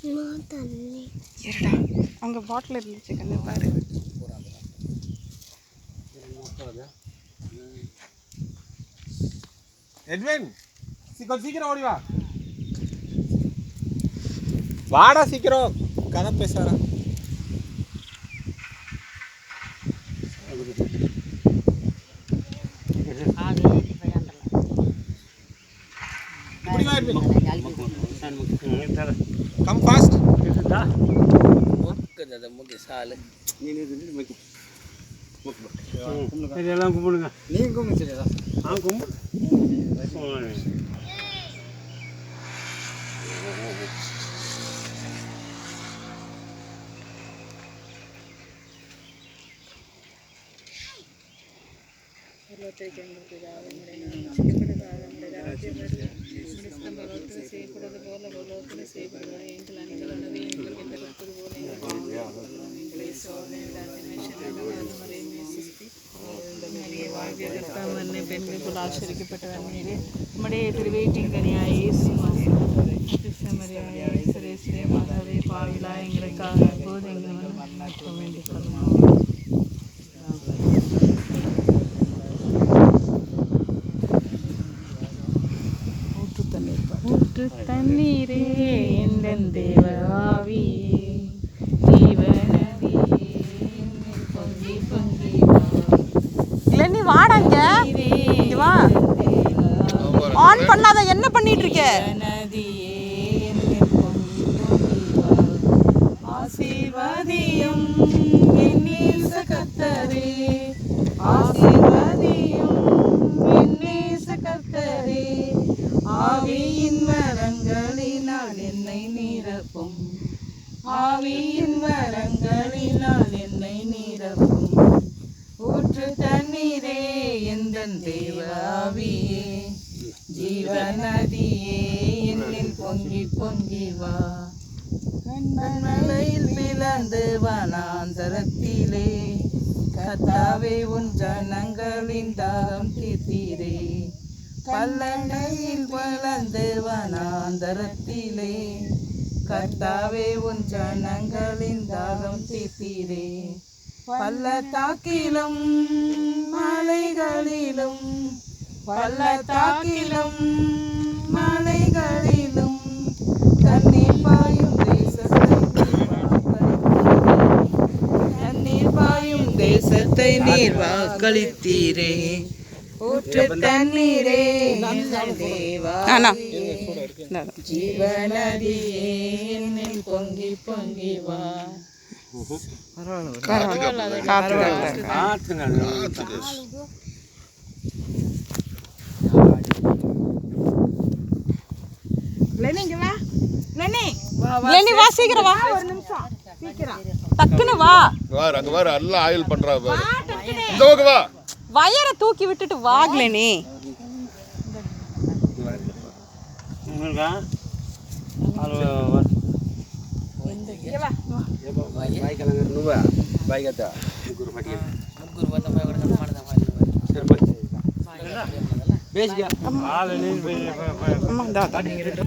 இருடா அங்கே பாட்டில் இருந்துச்சு கண்ணு பாரு. எட்வின் சீக்கிரம் ஓடி வா. வாடா சீக்கிரம் கதை பேசுறா. Come fast. இதெல்லாம் கும்பிடுங்க. நீங்க கும்பிடுறீங்களா? கும்பிடு. பெண்களுக்குள் ஆச்சரிக்கப்பட்டவர் மீது நம்முடைய திருவேற்றிங்கனியாய் கிருஷ்ணமரியாயே மாதாவே பாவிலா எங்களுக்காக எப்போது எங்கள் மன்னிக்க வேண்டிக் கொள்ளும். ஊற்று தண்ணீரே எந்தன் தேவ ஆவியே ஜீவநதியே பொங்கி பொங்கி இல்லை நீ வாடாங்க வா. ஆன் பண்ணாத என்ன பண்ணிட்டு இருக்க? ஆசீர்வாதியும் என்னேச கர்த்தரே ஆசீர்வாதியும் என்னேச கர்த்தரே ஆவியின் வரங்களினால் என்னை நிரப்பும் ஆவியின் வரங்களினால் என்னை நிரப்பும் ஊற்று தண்ணீரே எந்தன் தேவ ஆவியே ஜீவநதியே என்னில் பொங்கி பொங்கி வா. கண்மலையில் பிளந்து வனாந்தரத்திலே கர்த்தாவே உன் ஜனங்களின் தாகம் தீர்த்தீரே. பல்லடையில் வளர்ந்து வனாந்தரத்திலே கர்த்தாவே உன் ஜனங்களின் தாகம் தீர்த்தீரே. பள்ளத்தாக்கிலும் மலைகளிலும் பள்ளத்தாக்கிலும் மலைகளிலும் தண்ணீர் பாயும் தேசத்தை நீர் வாக்களித்தீரே. ஊற்று தண்ணீரே தேவா ஜீவநதியே என்னில் பொங்கி பொங்கி வா. சீக்கிரம் வா. ஒரு நிமிஷம் சீக்கிரம் டக்குன்னு வா. அங்க வர எல்லாம் ஆயில் பண்றா பாரு. இந்த பக்கம் வா. வயரை தூக்கி விட்டுட்டு வாங்கலனே. உங்களுக்கு ಬಾಯಿ ಕಲಂಗ ನುವ ಬಾಯಿ ಗತ್ತ ಮುಗ್ಗುರು ಮಟಿಗೆ ಮುಗ್ಗುರು ಬಂದ ಬಾಯಿ ಹೊರಗೆ ಮಾಡ್ದ ಬಾಯಿ ಬೇಸ್ಗೆ ಹಾಲು ನೀರು